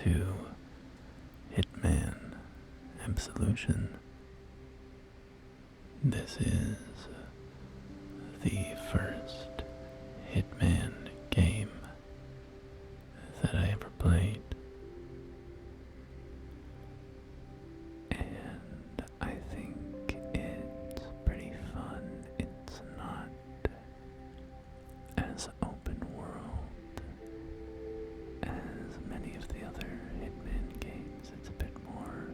to Hitman Absolution. This is the first Hitman game that I ever played, and I think it's pretty fun. It's not as open world as many of the other Hitman games. It's a bit more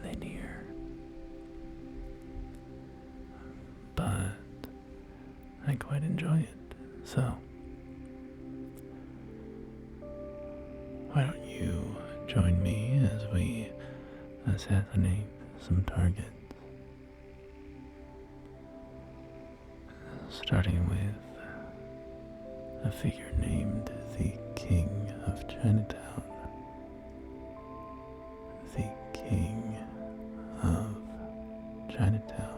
linear, but I quite enjoy it. So, why don't you join me as we assassinate some targets? Starting with a figure named the King of Chinatown. The King of Chinatown.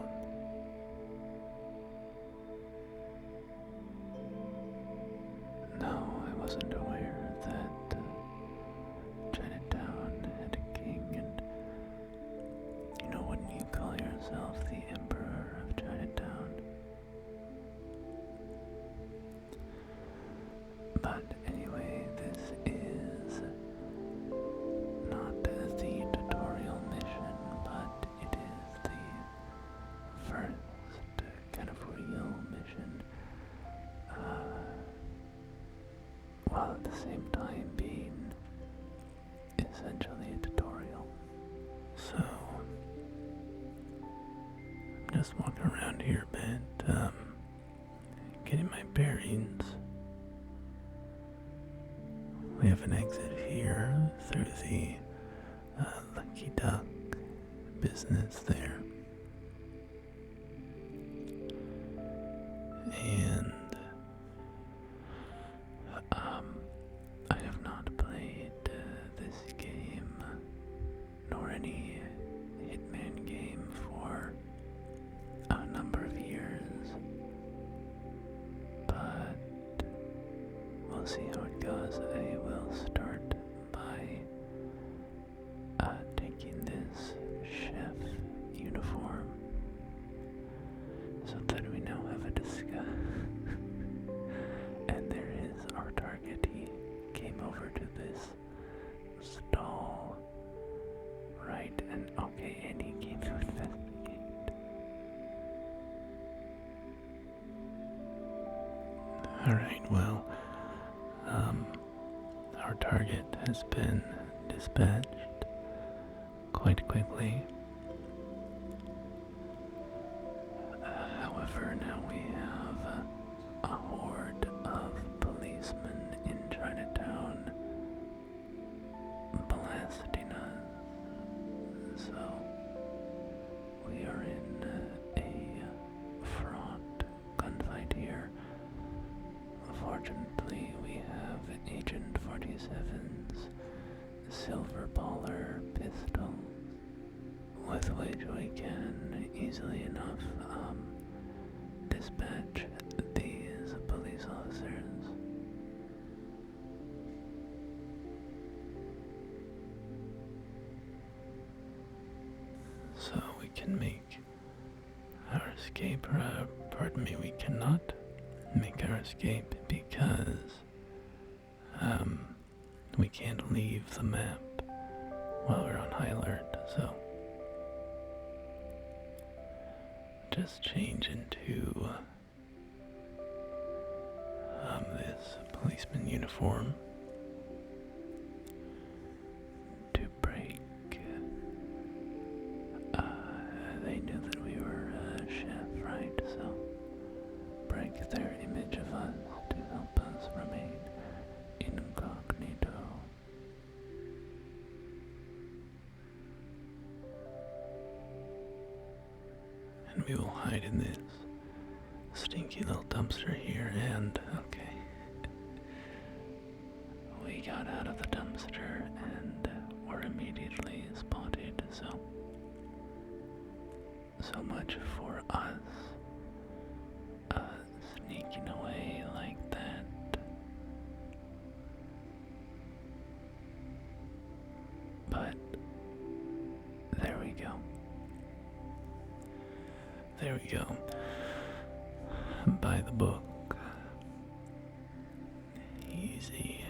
No, I wasn't aware that Chinatown had a king, and you know, wouldn't you call yourself the Emperor of Chinatown? But anyway, this is not the tutorial mission, but it is the first kind of real mission, while at the same time being essentially a tutorial. So, I'm just walking around here a bit, getting my bearings. We have an exit here through the Lucky Duck business there. And I have not played this game nor any Hitman game for a number of years, but we'll see how it goes. I will start by taking this chef uniform so that we now have a disguise. And there is our target. He came over to this stall, right? And okay, and he came to investigate. Alright, well, our target has been dispatched quite quickly. However, now we have a horde of policemen in Chinatown blasting us. So, we are in a fraught gunfight here. Fortunately, we have Agent 47's silver baller pistol, with which we can easily enough dispatch these police officers. So we can make our escape, or pardon me, we cannot make our escape because we can't leave the map while we're on high alert. So just change into this policeman uniform to break. They knew that we were a chef, right? So break their image of us to help us remain incognito. And we will hide in this stinky little dumpster here, and okay. We got out of the dumpster and were immediately spotted, so much for us sneaking away like that. There we go. By the book. Easy.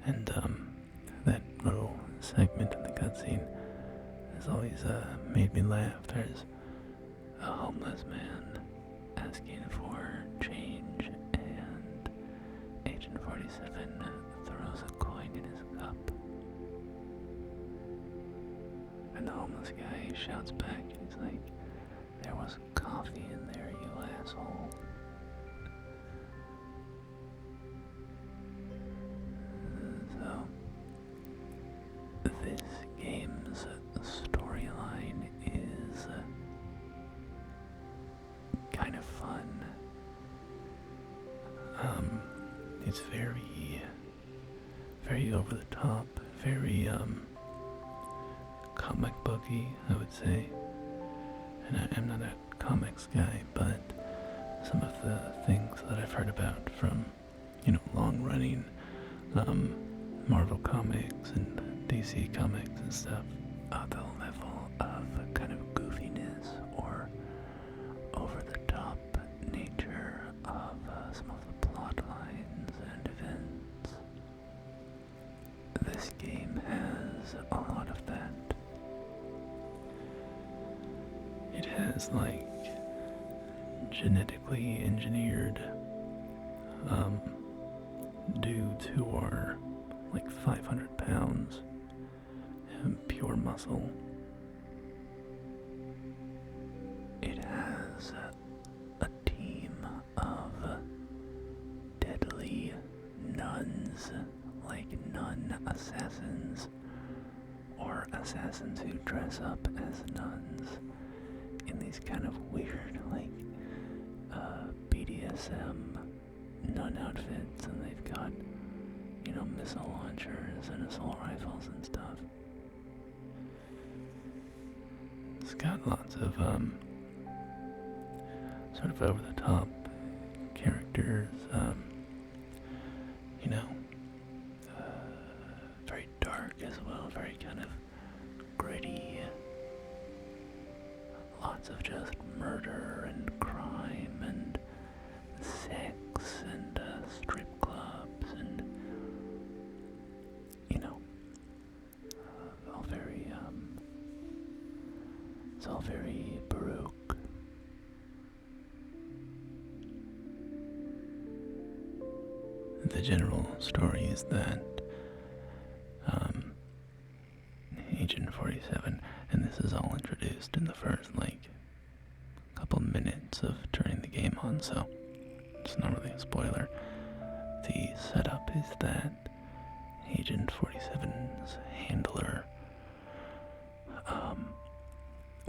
And, that little segment in the cutscene has always, made me laugh. There's a homeless man asking for change, and Agent 47 throws a coin in his cup. And the homeless guy shouts back, and he's like, "There was coffee in there, you asshole." So, this game's storyline is kind of fun. It's very over the top, very, comic booky, I would say. And I'm not a comics guy, but some of the things that I've heard about from, long-running, Marvel comics and DC comics and stuff, the level of kind of goofiness or over-the-top nature of some of the plot lines and events. This game has a lot of that. It has, like, genetically engineered dudes who are like 500 pounds and pure muscle. It has a team of deadly nuns, like nun assassins, or assassins who dress up as nuns in these kind of weird, like, BDSM nun outfits, and they've got, missile launchers and assault rifles and stuff. It's got lots of, sort of over-the-top characters, very dark as well, very kind of gritty. Lots of just murder and crime and sex and strip clubs and, all very, it's all very Baroque. The general story is that Agent 47, and this is all introduced in the first, couple minutes of turning the game on, so it's not really a spoiler. The setup is that Agent 47's handler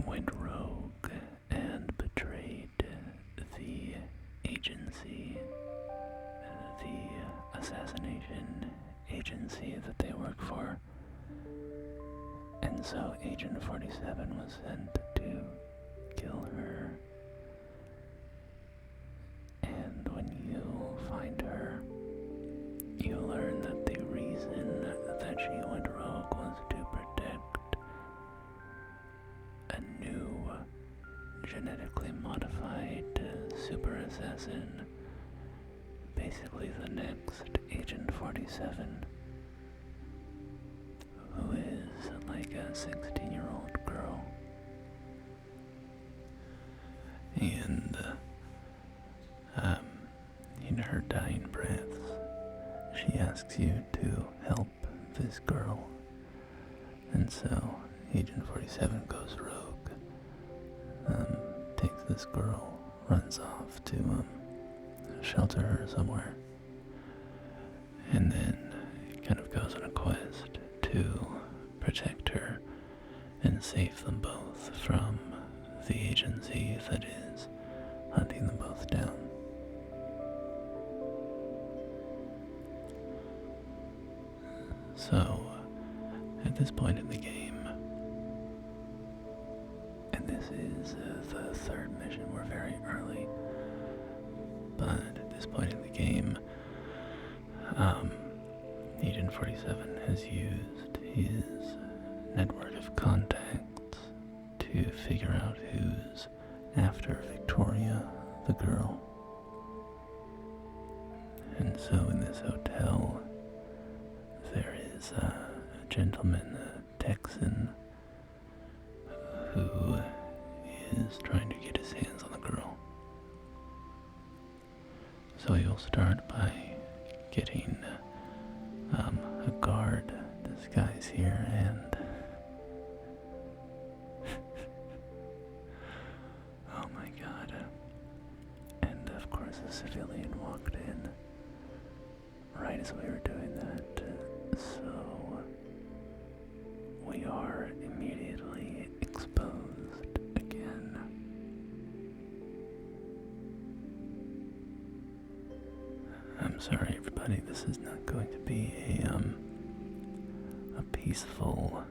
went rogue and betrayed the agency, the assassination agency that they work for. And so Agent 47 was sent to kill her. And when you find her, you learn that the reason that she went rogue was to protect a new genetically modified super assassin, basically the next Agent 47, who is like a 16-year-old girl. And in her dying breaths, she asks you to help this girl. And so Agent 47 goes rogue, takes this girl, runs off to shelter her somewhere, and then kind of goes on a quest to protect her and save them both from the agency that is hunting them both down. So, at this point in the game, and this is the third mission, we're very early, but at this point in the game, Agent 47 has used his network of contacts to figure is trying to get his hands on the girl. So you'll start by getting a guard disguise here, and oh my god. And of course a civilian walked in right as we were doing that, so we are immediately exposed again. I'm sorry everybody, this is not going to be a peaceful,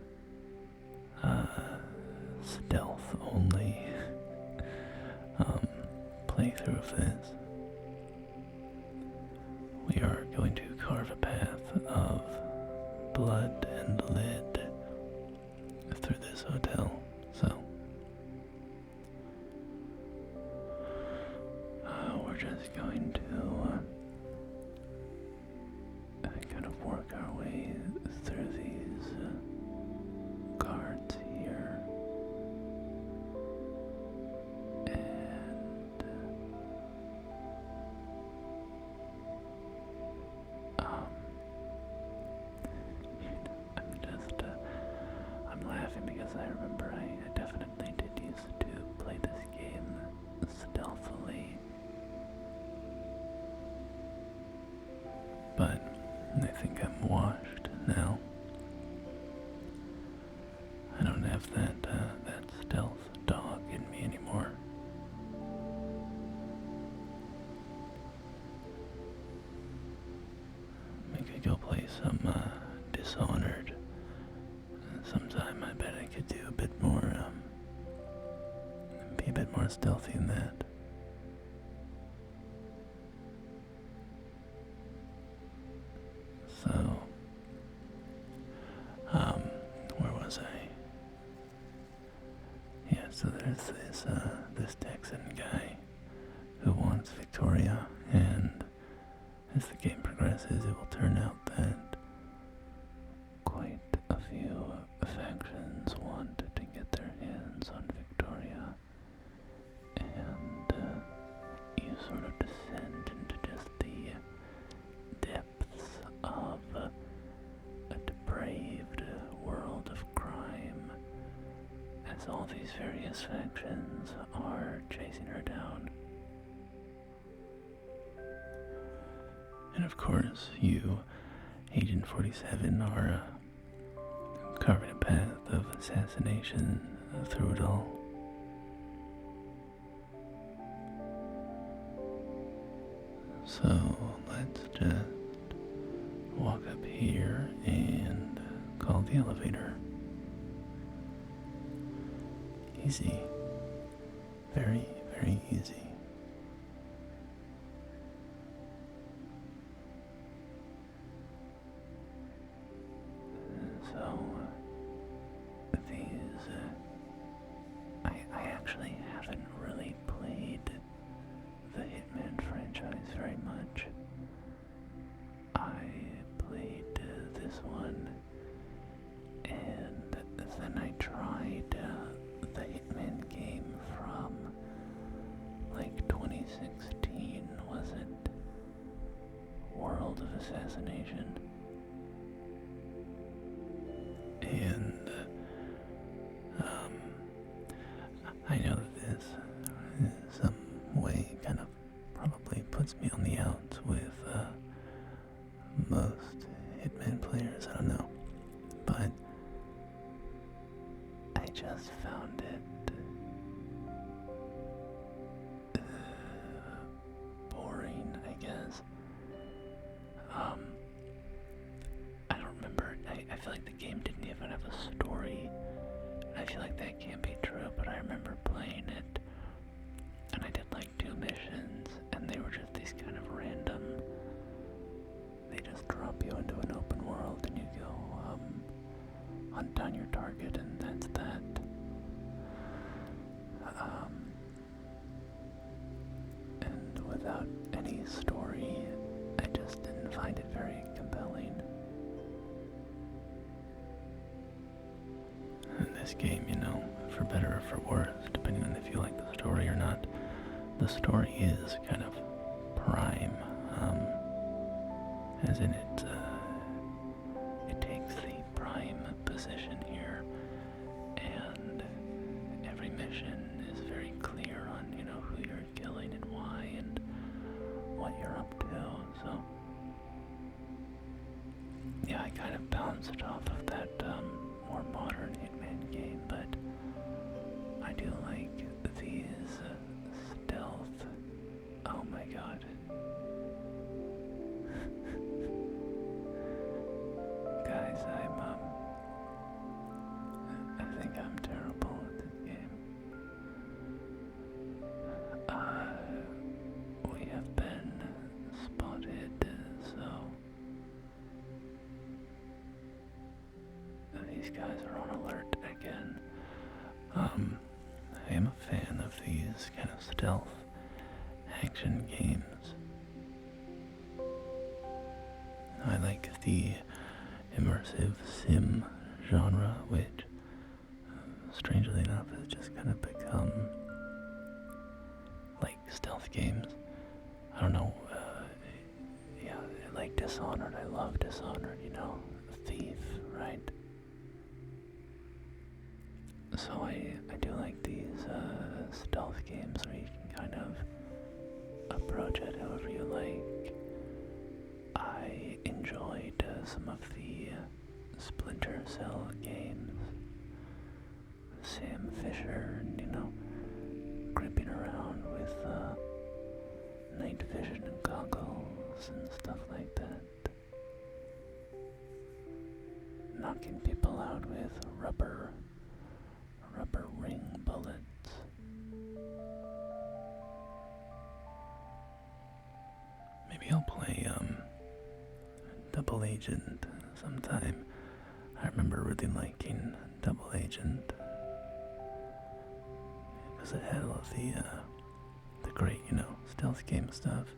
stealth only, playthrough of this. We are going to carve a path of blood and lead through this hotel, so we're just going to kind of work our way through these guards here, and I'm laughing because I remember I definitely did used to play this game stealthily, but I think I'm washed now. I don't have that stealth dog in me anymore. We could go play some Dishonored sometime. I bet I could do a bit more, be a bit more stealthy than that. So, where was I? Yeah, so there's this Texan guy who wants Victoria, and as the game progresses, it will turn out that quite a few factions want to get their hands on Victoria, and you sort of descend into just the depths of a depraved world of crime, as all these various factions are chasing her down. And of course, you, Agent 47, are carving a path of assassination through it all. So let's just walk up here and call the elevator. Easy. Very, very easy. So, these, I actually haven't really played the Hitman franchise very much. I played this one, and then I tried the Hitman game from like 2016, was it? World of Assassination. And I know that this in some way kind of probably puts me on the outs with most Hitman players, I don't know, but I just found it boring, I guess. I don't remember, I feel like the game didn't even have a story. I feel like that can't be true, but I remember playing it, and I did like 2 missions, and they were just these kind of random, they just drop you into an open world, and you go, hunt down your target, and that's that. And without any story, I just didn't find it very compelling. In this game, you know, for better or for worse, depending on if if you like the story or not. The story is kind of prime, as in it takes the prime position here, and every mission is very clear on, who you're killing and why and what you're up to, so yeah, I kind of bounced off of that more modern Hitman game, but I do like these stealth. Oh my god. Guys, I think I'm terrible at this game. We have been spotted, so these guys are on alert again. I am a fan of these kind of stealth action games. I like the immersive sim genre, which, strangely enough, has just kind of become like stealth games. I don't know, yeah, like Dishonored. I love Dishonored, Thief, right? So I do like these stealth games where you can kind of approach it however you like. I enjoyed some of the Splinter Cell games. Sam Fisher, creeping around with night vision and goggles and stuff like that. Knocking people out with rubber ring bullets. Maybe I'll play Double Agent sometime. I remember really liking Double Agent because it had all of the great, stealth game stuff,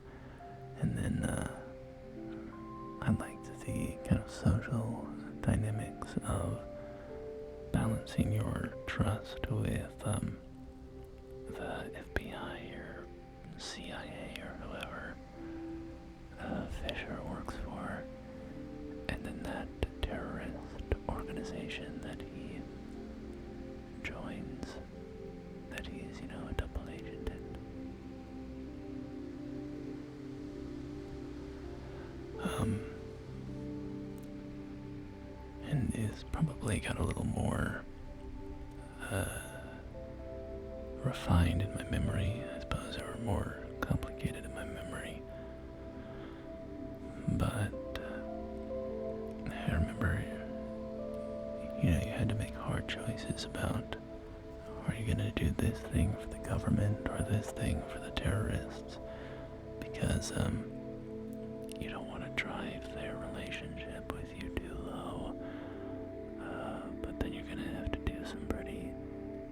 and then I liked the kind of social dynamics of balancing your trust with the FBI or CIA or whoever Fisher works for, and then that terrorist organization that he joins, that he's, a double agent in. And it's probably got a little more refined in my memory, I suppose, or more complicated in my memory. But I remember, you had to make hard choices about, are you going to do this thing for the government or this thing for the terrorists? Because you don't want to drive their relationship with you too low, but then you're going to have to do some pretty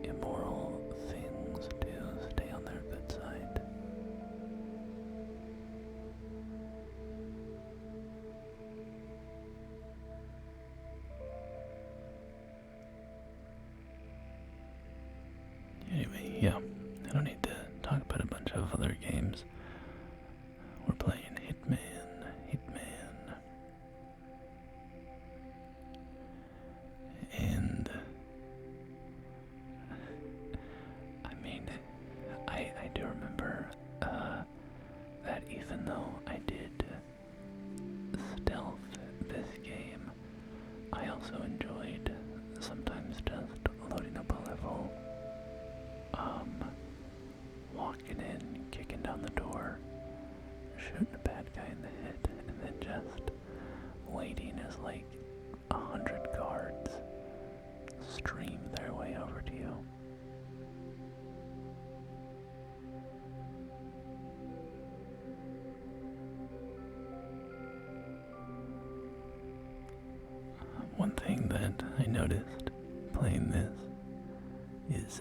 immoral things to stay on their good side. Anyway, yeah, I don't need to talk about a bunch of other games. We're playing Hitman. And I mean, I do remember that even though I did stealth this game, I also enjoyed sometimes just loading up a level, walking in, kicking down the door, shooting a bad guy in the head, and then just waiting as like 100 guards stream their way over to you. One thing that I noticed playing this is,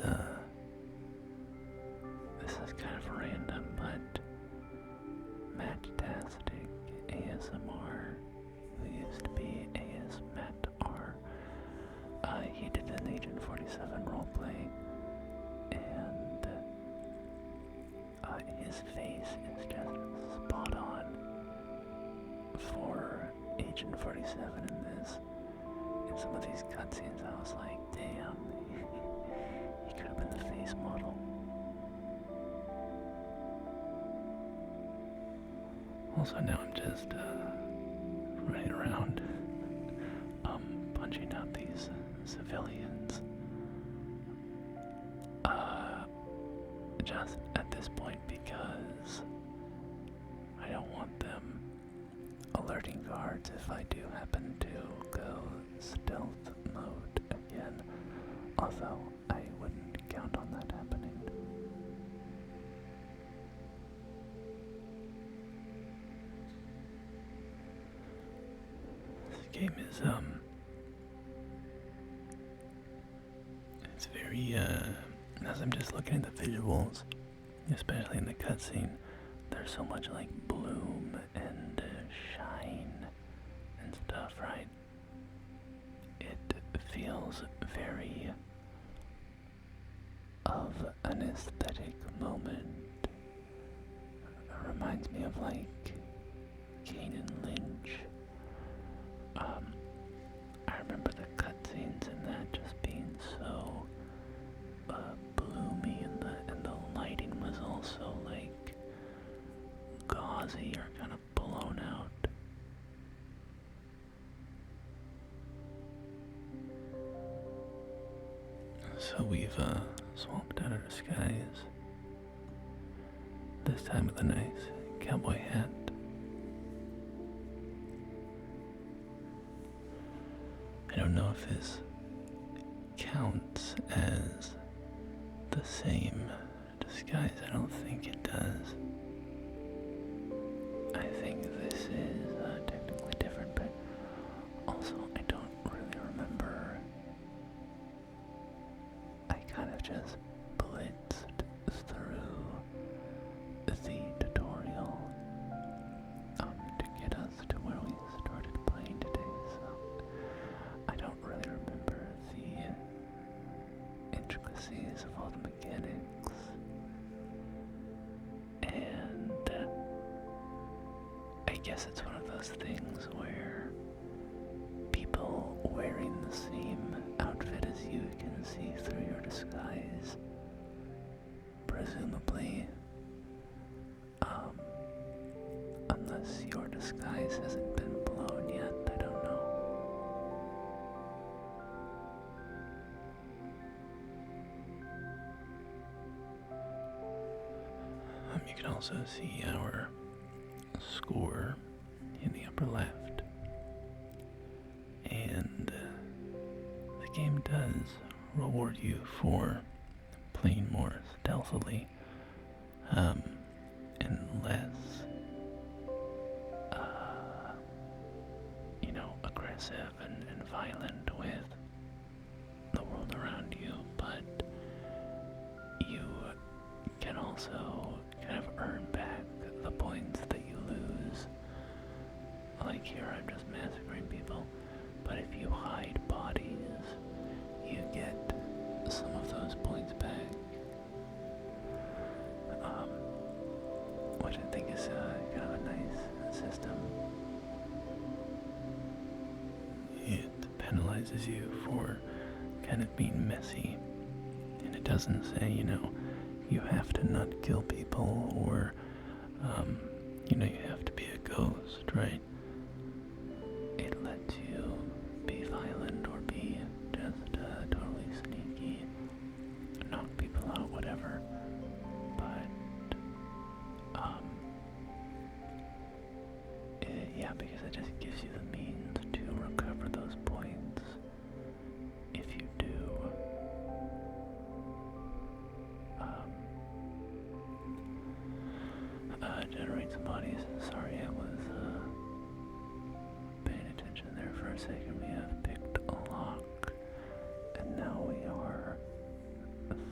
this is kind of random, but Matt-tastic ASMR, who used to be AS Matt R, he did an Agent 47 roleplay, and his face is just spot on for Agent 47 in this. In some of these cutscenes, I was like, damn, he could have been the face model. Also, now I'm just running around, punching out these civilians. Just at this point, because I don't want them alerting guards if I do happen to go stealth mode again. Although I wouldn't count on that happening. This game is it's very as I'm just looking at the visuals, especially in the cutscene, there's so much like bloom and shine and stuff, right? It feels very of an aesthetic moment. It reminds me of like Kane and Lynch. I remember the cutscenes in that just being so bloomy, and the lighting was also like gauzy or kind of blown out. So we've swapped out our disguise. This time with a nice cowboy hat. I don't know if this counts as the same disguise. I don't think it does. I think this is technically different, but also I don't really remember. I kind of just blitzed through the tutorial to get us to where we started playing today, so I don't really remember the intricacies of all the mechanics. And I guess it's one of those things where people wearing the same outfit as you can see through your disguise, presumably, unless your disguise hasn't been blown yet, I don't know. You can also see our score in the upper left, and the game does reward you for playing more stealthily and less aggressive and violent with the world around you, but you can also kind of earn back the points that you lose. Like here, I'm just massacring people, but if you hide bodies, you get some of those points back. Which I think is kind of a nice system. It penalizes you for kind of being messy, and it doesn't say, you have to not kill people, or, you have to be a ghost, right? It lets you be violent or be just totally sneaky, knock people out, whatever. But, yeah, because it just gives you the means to recover those points if you do. Generate some bodies. Sorry, I was paying attention there for a second. We have picked a lock, and now we are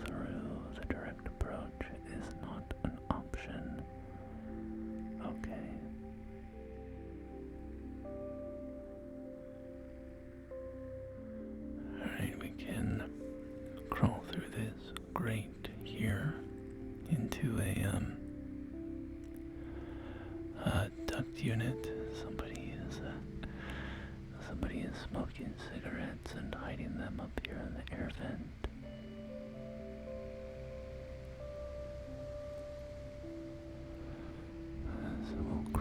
through. The direct approach is not an option. Okay. Alright, we can crawl through this grate here into a duct unit. Somebody is smoking cigarettes and hiding them up here in the air vent. So we'll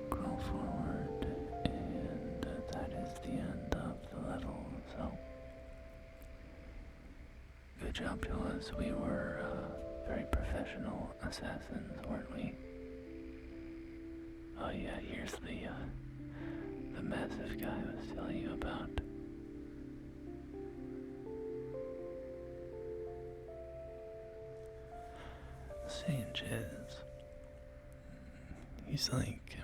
crawl forward, and that is the end of the level. So, good job to us. We were very professional assassins, weren't we? Oh yeah, here's the massive guy I was telling you about. Sanchez. He's like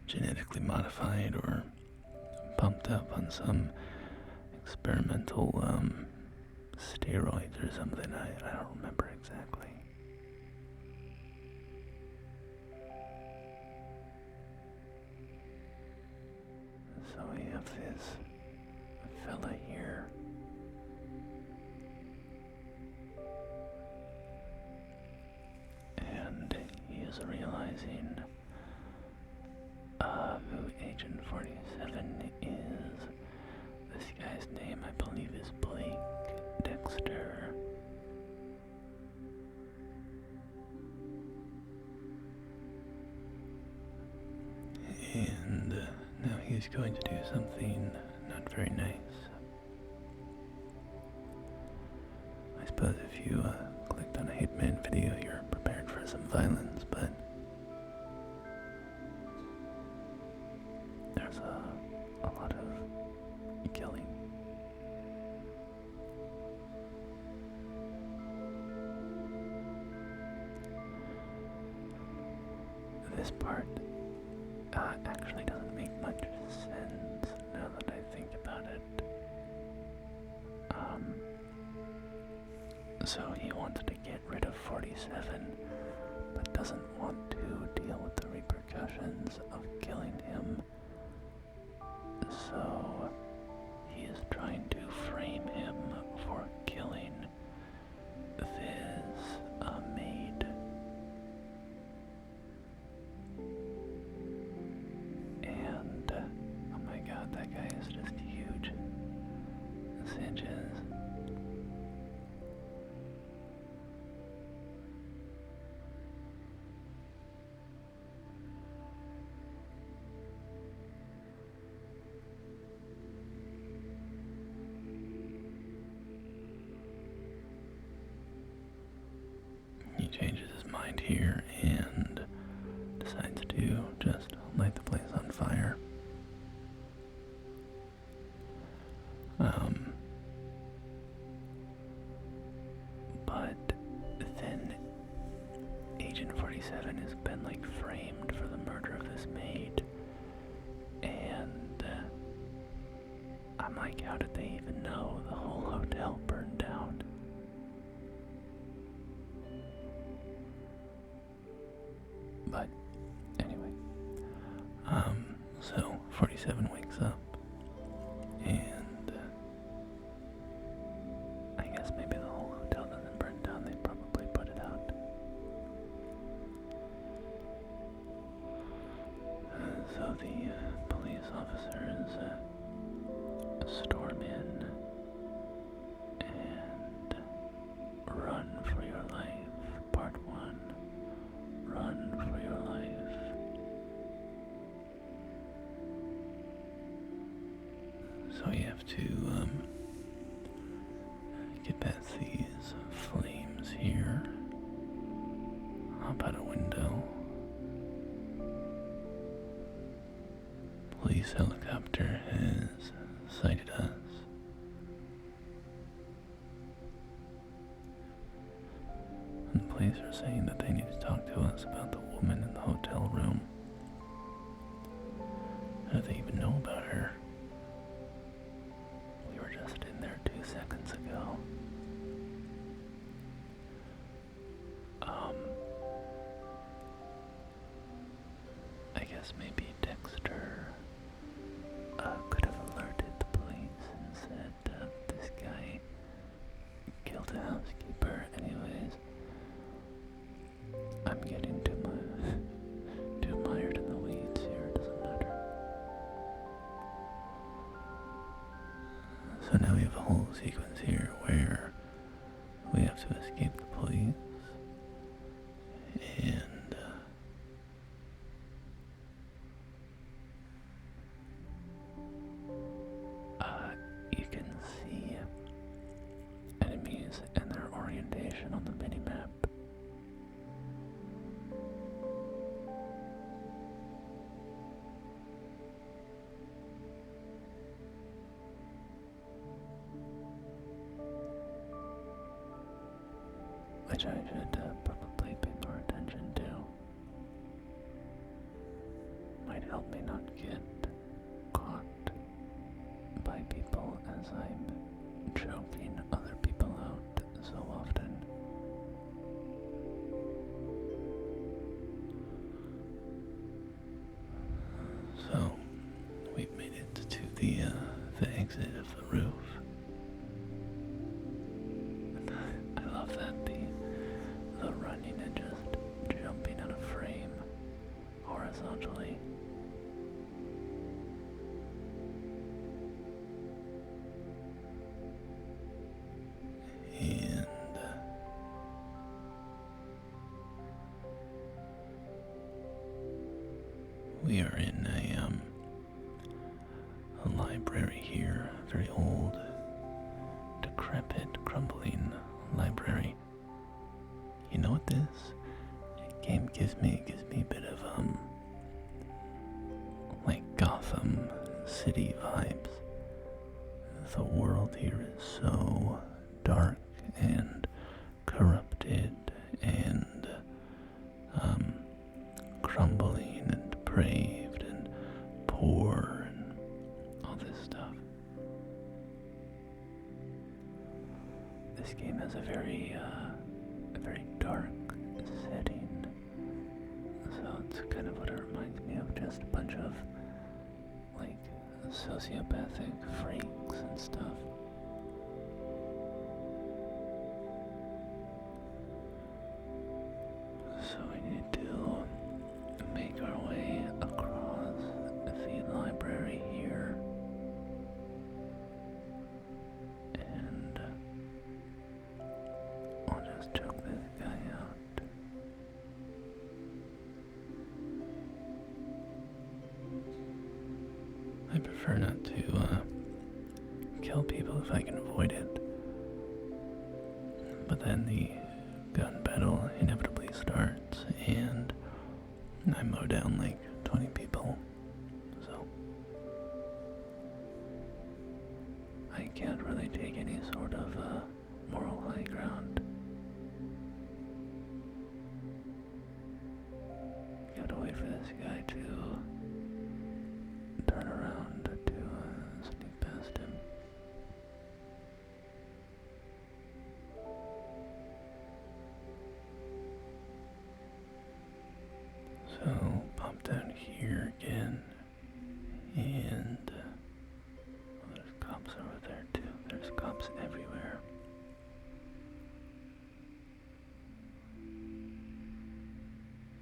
genetically modified or pumped up on some experimental steroids or something. I don't remember exactly. So we have this fella here. And he is realizing who Agent 47 is. This guy's name, I believe, is Blake Dexter. And now he's going to do something not very nice. I suppose if you clicked on a Hitman video, you're prepared for some violence, but there's a lot of killing. This part actually doesn't make much sense now that I think about it. So he wanted to get rid of 47, but doesn't want to deal with the repercussions of killing him. So he is trying to frame him for killing this maid. And oh my god, that guy is just huge. Sanchez. He changes his mind here and decides to just light the place on fire. But then Agent 47 has been like framed for the murder of this maid, and I'm like, how did they even know the whole hotel burned down? But anyway, so 47 wakes up, and I guess maybe the whole hotel doesn't burn down, they probably put it out. So the police officers storm in and run for your life, part 1. Run for your life. So you have to get past these flames here. Hop out a window. Police helicopter has sighted us. And the police are saying that they need to talk to us about the woman in the hotel room. How do they even know about her? We were just in there 2 seconds ago. I guess maybe Dexter could have alerted the police and said this guy killed a housekeeper. Anyways, I'm getting too a whole sequence here where we have to escape the police, and you can see enemies and their orientation on the minimap. Which I should probably pay more attention to. Might help me not get caught by people as I'm choking other people out so often. So, we've made it to the exit of the roof. I love that the running and just jumping out of frame horizontally. And we are in a library here, a very old, decrepit, crumbling library. You know what this game gives me? It gives me a bit of like Gotham City vibes. The world here is so dark and corrupted and crumbling and depraved and poor and all this stuff. This game has a very dark setting, so it's kind of what it reminds me of, just a bunch of like sociopathic freaks and stuff. So we need to make our way across the library here, and I'll just choke this guy out. I prefer not to kill people if I can avoid it, but then the gun battle inevitably starts and I mow down like 20 people, so I can't really take any sort of moral high ground. You have to wait for this guy to turn around to sneak past him. So, pop down here again, and there's cops over there too. There's cops everywhere.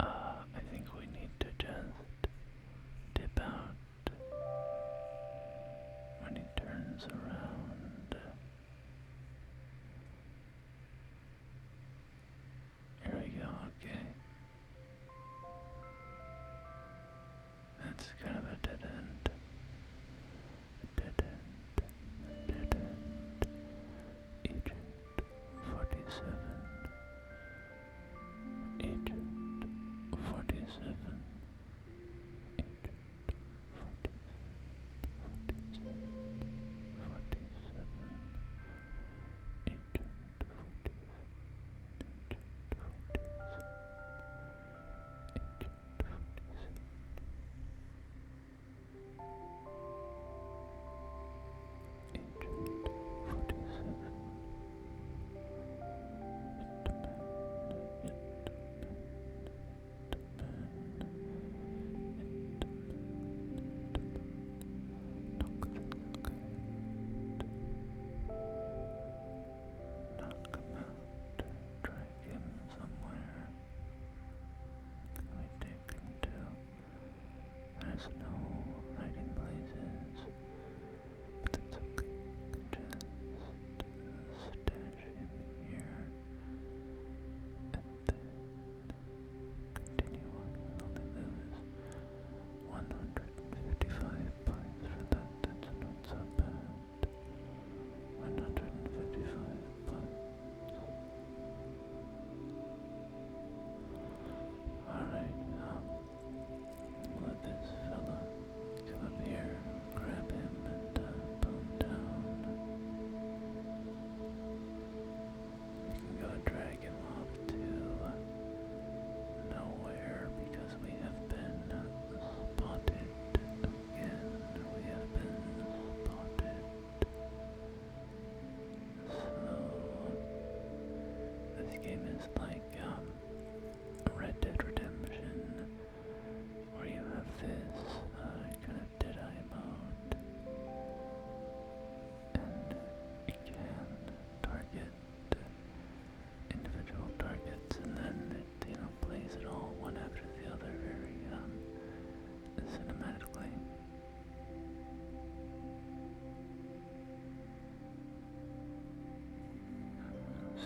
I think we need to just dip out when he turns around. Here we go, okay. That's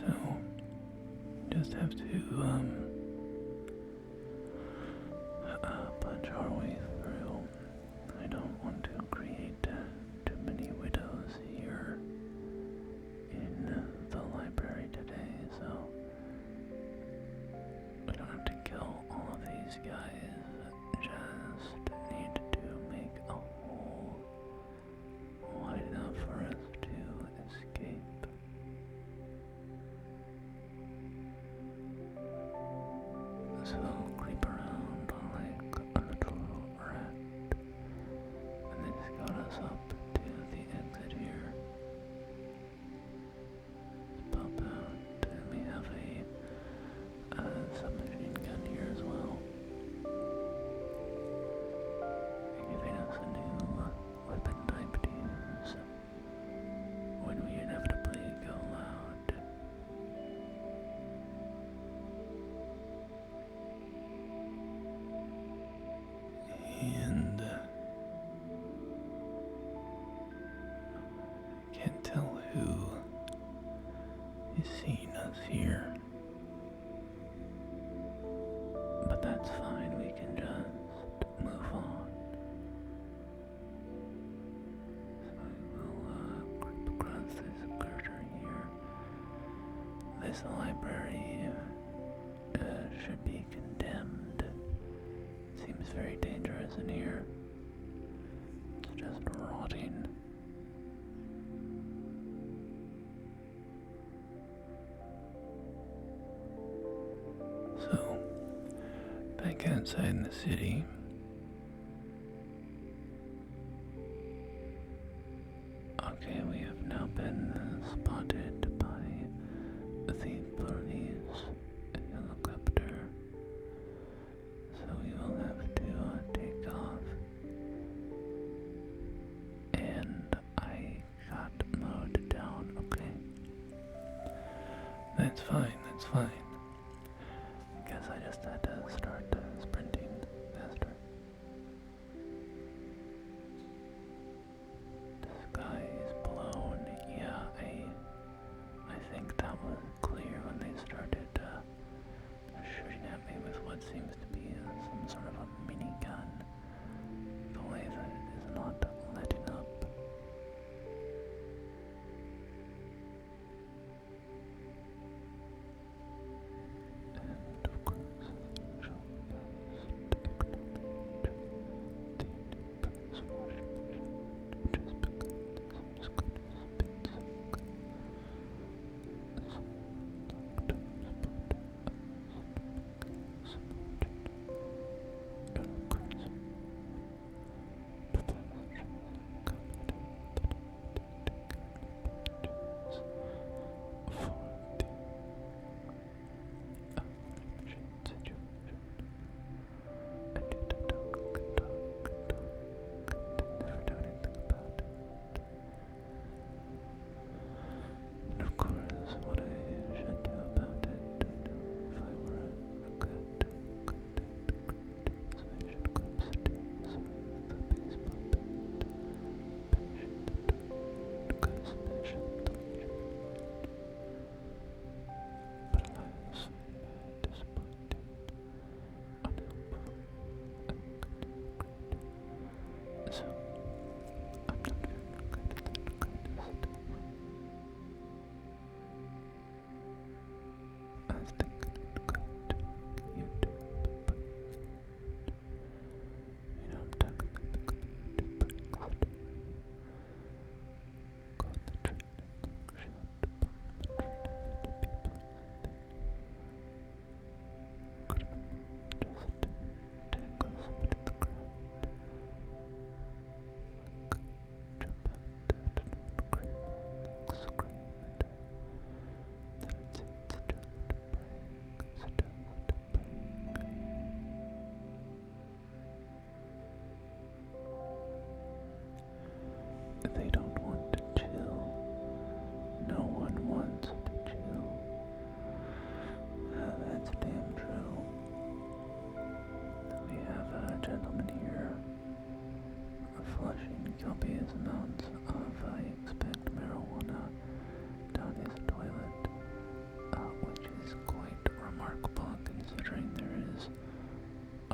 So, just have to, punch our way through. I don't want to create too many widows here in the library today, so we don't have to kill all of these guys. Just need to make a hole wide enough for us to escape. So creep around like a little rat, and this got us up to the exit here. Let's pop out, and we have a submachine gun here as well, giving us a new weapon type to use when we inevitably go loud. And can't tell who is seeing us here, but that's fine, we can just move on. So we'll creep across this corridor here. This library should be condemned. Seems very dangerous in here. It's just rotting. So, back outside in the city. Okay, we have now been spotted by the police helicopter. So we will have to take off. And I got mowed down, okay. That's fine, that's fine. Guess I just had to start sprinting faster.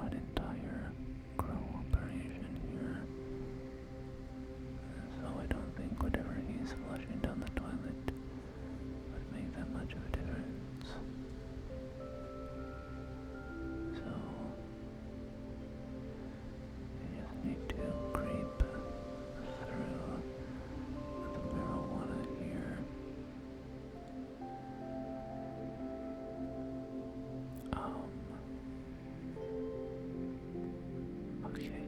an entire grow operation here. So I don't think whatever he's flushing down the toilet would make that much of a difference. So I just need to creep through the marijuana here. Okay.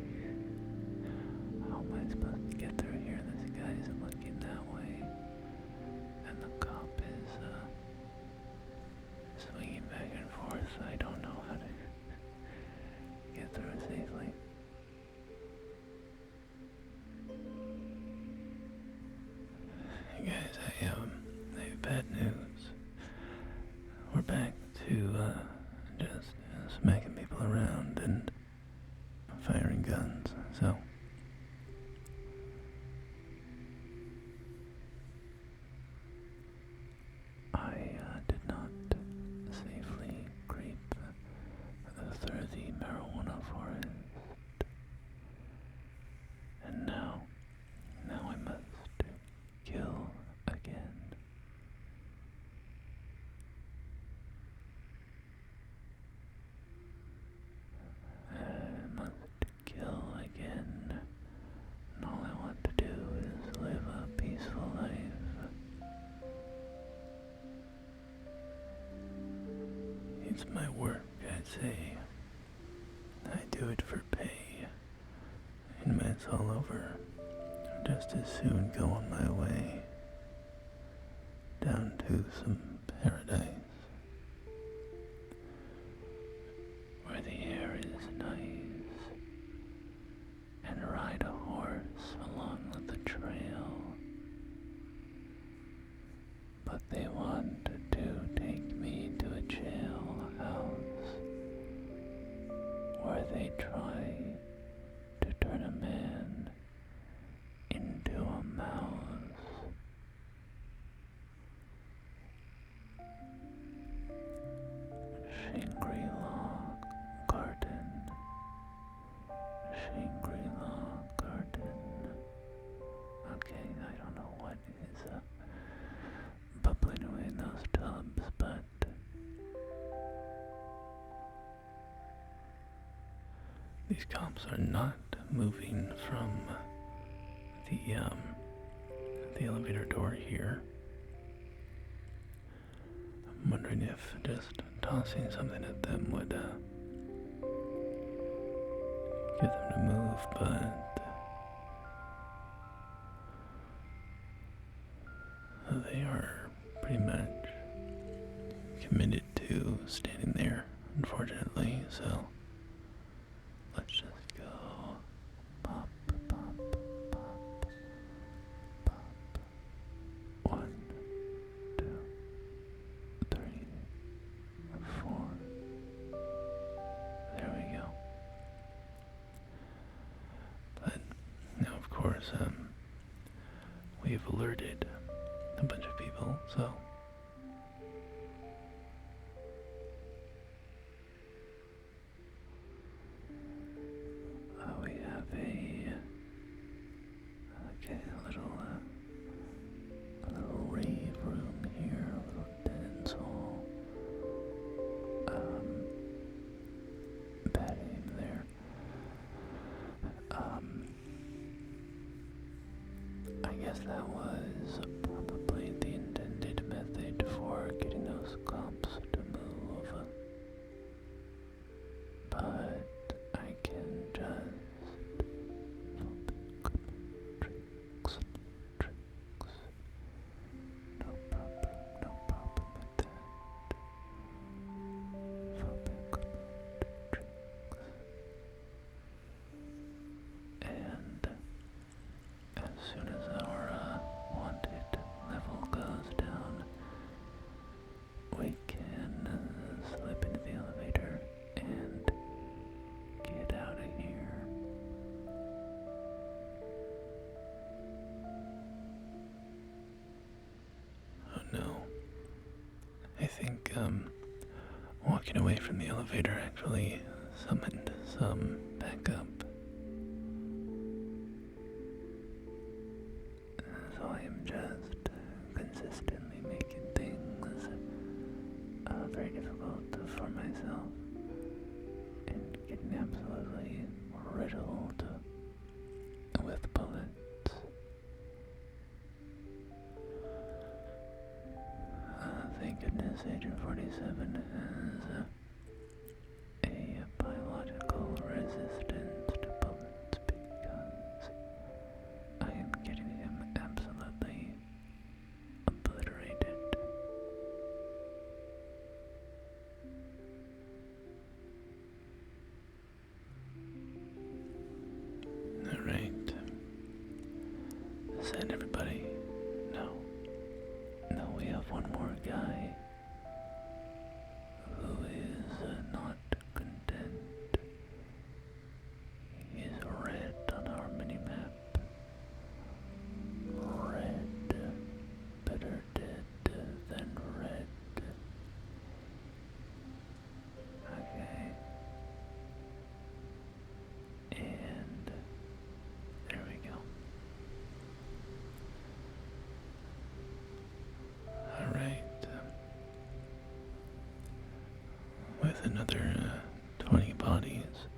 How am I supposed to get through here? This guy isn't looking that way. And the cop is, swinging back and forth. I don't know how to get through safely. Hey guys, I have bad news. We're back to, just smacking people around and firing guns, so I did not safely creep through the marijuana forest, and now I must kill again. I must kill again, and all I want to do is live a peaceful life. It's my work, I'd say. I do it for pay. And when it's all over, I'll just as soon go on my way down to some paradise, where the air is nice, and ride a horse along the trail. But they want to take me to a jailhouse, where they try to turn a man into a mouse. Shangri-La Garden. Shangri-La Garden. Okay, I don't know what is bubbling away in those tubs, but these cops are not moving from the elevator door here. I'm wondering if just tossing something at them would get them to move, but they are pretty much committed to standing there, unfortunately, so let's just go. Pop, pop, pop, pop. 1, 2, 3, 4. There we go. But now, of course, we've alerted a bunch of people, so we have a little rave room here, a little dance hall, bad aim there. I guess that was probably the intended method for getting those cops to move, but I can just tricks. No problem with that. Tricks. And as soon as our wanted level goes down, we can slip into the elevator and get out of here. Oh no. I think walking away from the elevator actually summoned some backup. So I am just consistently making things very difficult for myself and getting absolutely riddled with bullets. Thank goodness Agent 47 has a biological resistance to bullets because I am getting him absolutely obliterated. Alright. Send everybody. No. No, we have one more guy who is not content. He's red on our mini-map. Red. Better dead than red. Okay. And there we go. Alright. With another 20 bodies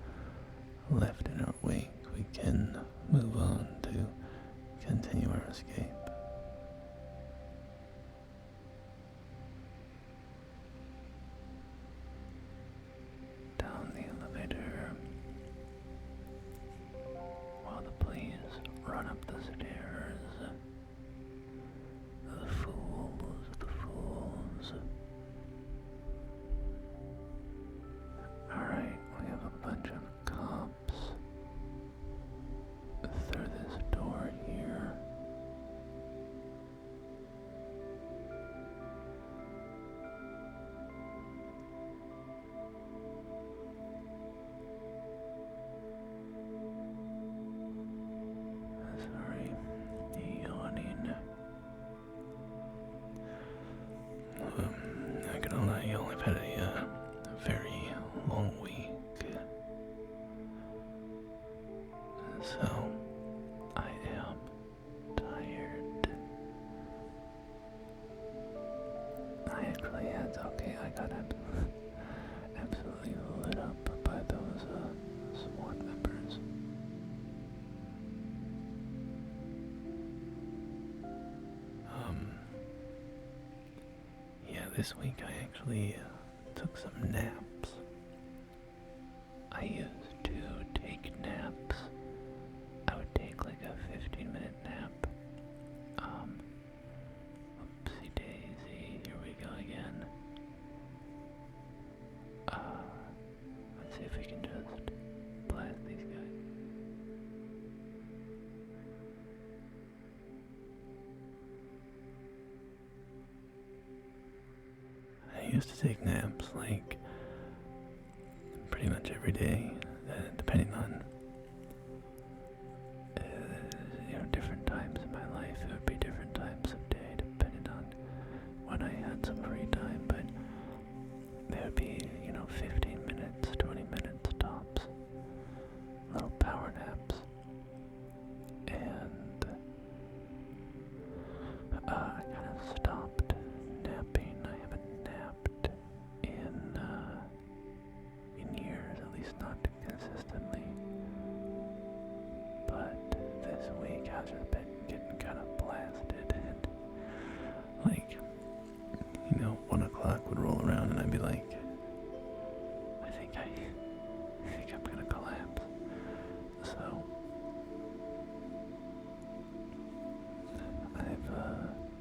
left in our wake, we can move on to continue our escape. Down the elevator while the police run up the stairs. The fools, the fools. Alright, we have a bunch of cops through this door here. Sorry, yawning. Not gonna lie, y'all, I've had a very long week. So, I am tired. I actually had, okay, I got absolutely lit up by those SWAT members. Yeah, this week I actually took some naps. I used to take naps. I would take like a 15-minute nap. Oopsie daisy, here we go again. Let's see if we can just blast these guys. I used to take naps like pretty much every day, depending on different times in my life. It would be different times of day depending on when I had some free time, but there would be 15 minutes, 20 minutes tops, little power naps. And I kind of stopped napping. I haven't napped in years, at least not consistently. But this week I've just been getting kind of blasted, and 1 o'clock would roll around and I'd be like, I think I'm gonna collapse. So I've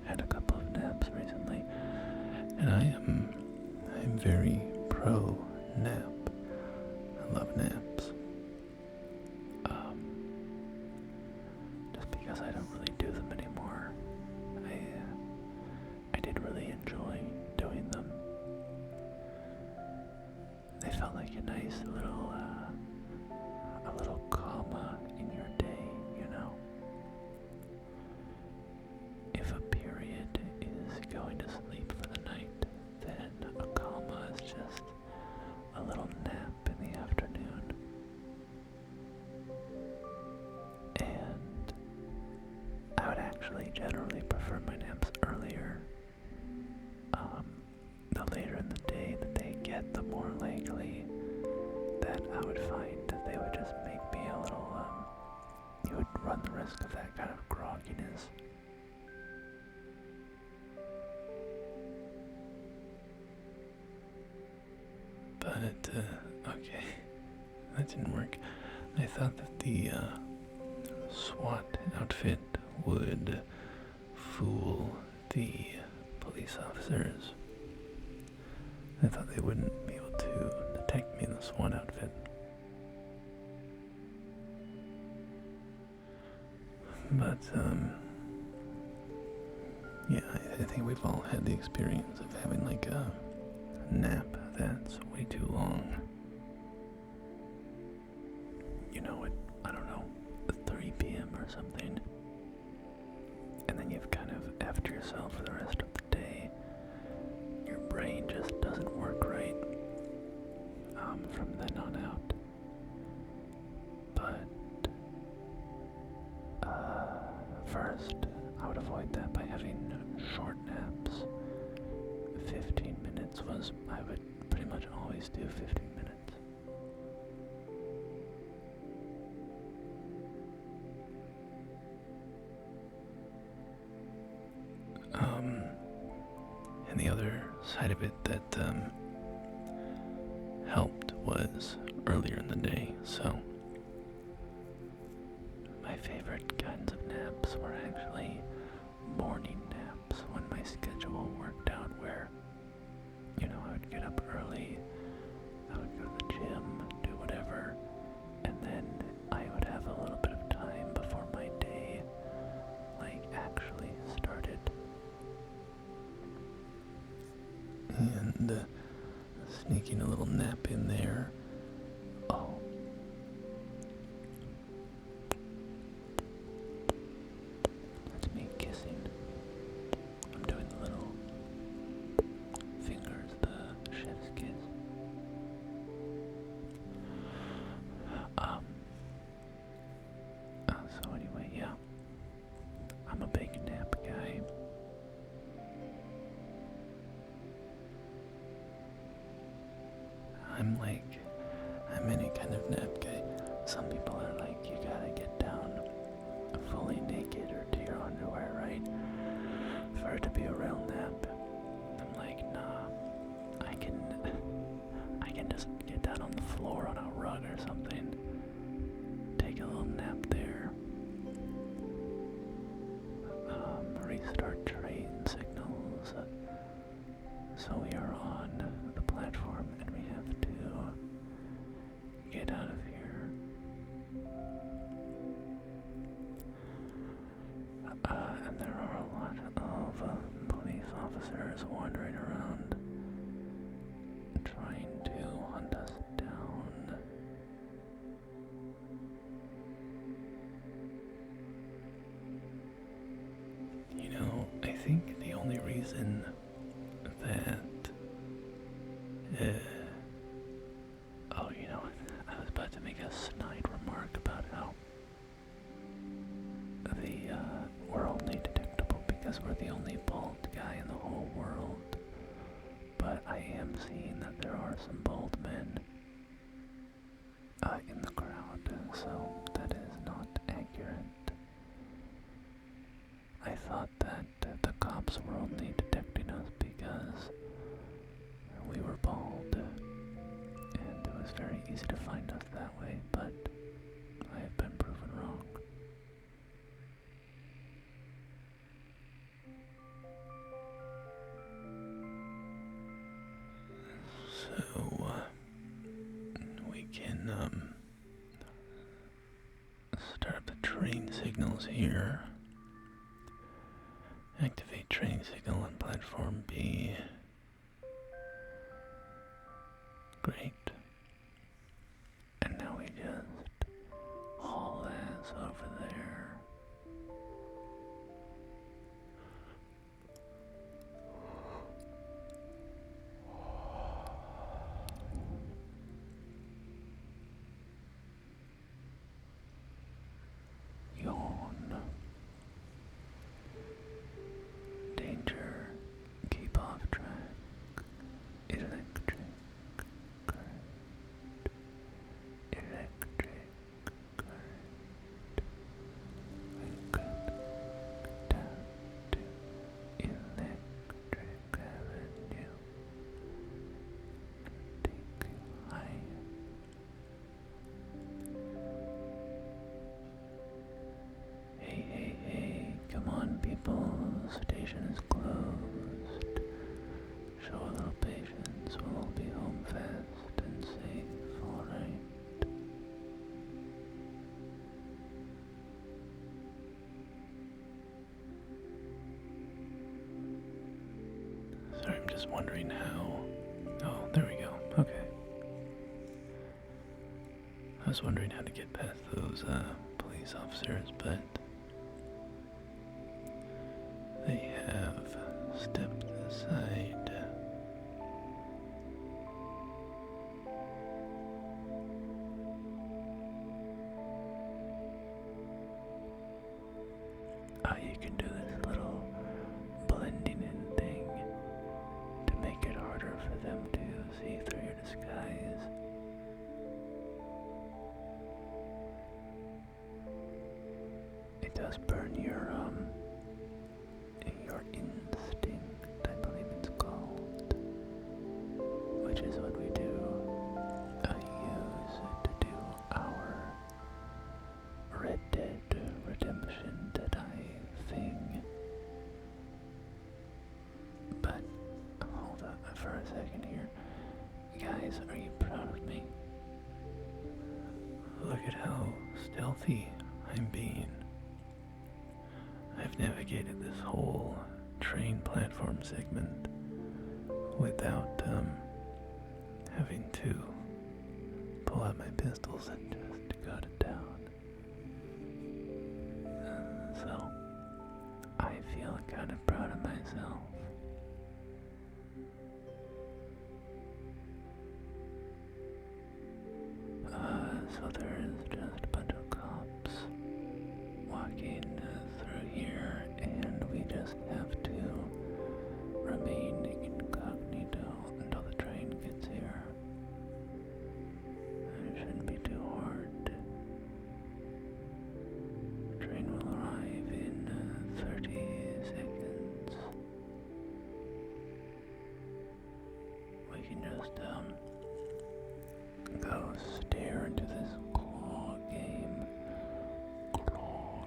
had a couple of naps recently, and I'm very pro nap. I love naps. Just because I don't really do them anymore. I did really enjoy doing them. They felt like a nice little comma in your day, If a period is going to sleep for the night, then a comma is just a little nap in the afternoon. get, the more likely that I would find that they would just make me a little, you would run the risk of that kind of grogginess. But, okay, that didn't work. I thought that the, SWAT outfit would fool the police officers. I thought they wouldn't be able to detect me in the SWAT outfit. But, yeah, I think we've all had the experience of having like a nap that's way too long. You know, at, I don't know, 3 p.m. or something. And then you've kind of effed yourself for the rest of the day. Your brain just doesn't work right from then on out. But first, I would avoid that by having short naps. 15 minutes was, I would pretty much always do 15 minutes. And the other side of it that helped was earlier in the day, so my favorite kinds of naps were actually morning naps when my schedule worked out where, you know, I would get up early, I would go to the gym, do whatever, and then I would have a little bit of time before my day, like, actually started. And sneaking a little nap in there. Oh. That's me kissing. I'm doing the little fingers, the chef's kiss. So anyway, yeah. I'm a big nap guy. I'm any kind of nap guy. Some people are like, you gotta get down fully naked or to your underwear, right? For it to be a real nap. I'm like, nah, I can just get down on the floor on a rug or something. Take a little nap there. Restart train signals. So we are on the platform and we have to get out of here. And there are a lot of police officers wandering around trying to hunt us down. You know, I think the only reason that you know, I was about to make a snide remark about how we're only detectable because we're the only bald guy in the whole world. But I am seeing that there are some bald men in the crowd, so that is not accurate. I thought that the cops were only detecting us because we were bald, and it was very easy to find us that way, but I have been proven wrong. So, we can, start up the train signals here. Activate train signal on platform B. Great. And now we just haul ass over there. Yawn. Danger. Keep off track. Electric. was wondering how... Oh, there we go. Okay. I was wondering how to get past those police officers, but they have stepped aside. You can do this little blending in thing to make it harder for them to see through your disguise. It does burn your instinct, I believe it's called, which is what we do. Use it to do our Red Dead Redemption thing. But hold up for a second here. Guys, are you proud of me? Look at how stealthy I'm being. I've navigated this whole train platform segment without having to pull out my pistols and just got it down. So I feel kind of proud of myself. So there is just a bunch of cops walking through here, and we just have to remain incognito until the train gets here. It shouldn't be too hard. The train will arrive in 30 seconds. We can just go stare into this claw game. The claw.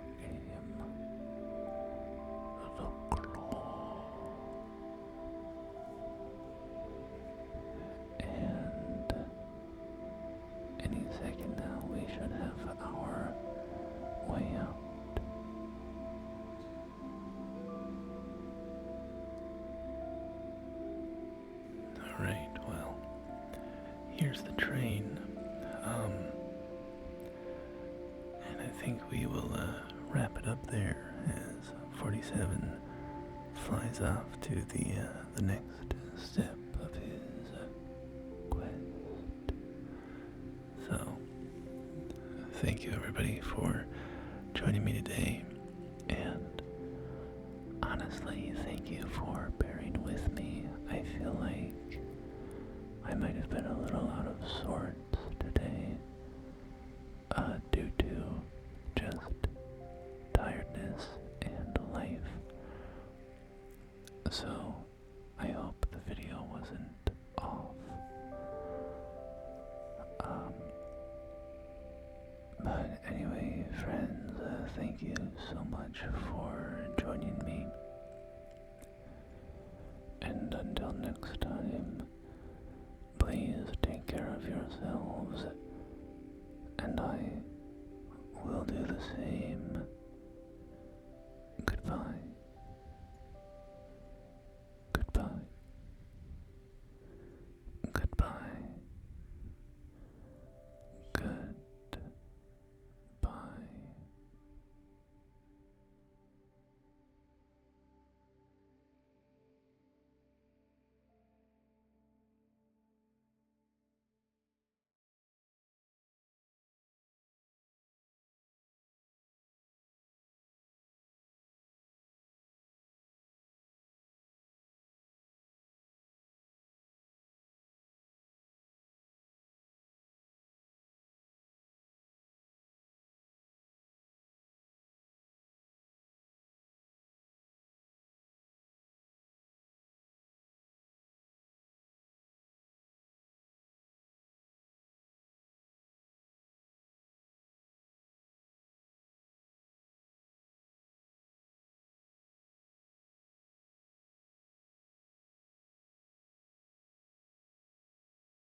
And any second now we should have our way out. Alright, well, here's the train. And I think we will wrap it up there as 47 flies off to the next step of his quest. So, thank you everybody for joining me today, and honestly, thank you for bearing with me. I feel like I might have been a little out of sorts today, due to just tiredness and life. So, I hope the video wasn't off. But anyway, friends, thank you so much for joining me. And until next time, please take care of yourselves, and I will do the same.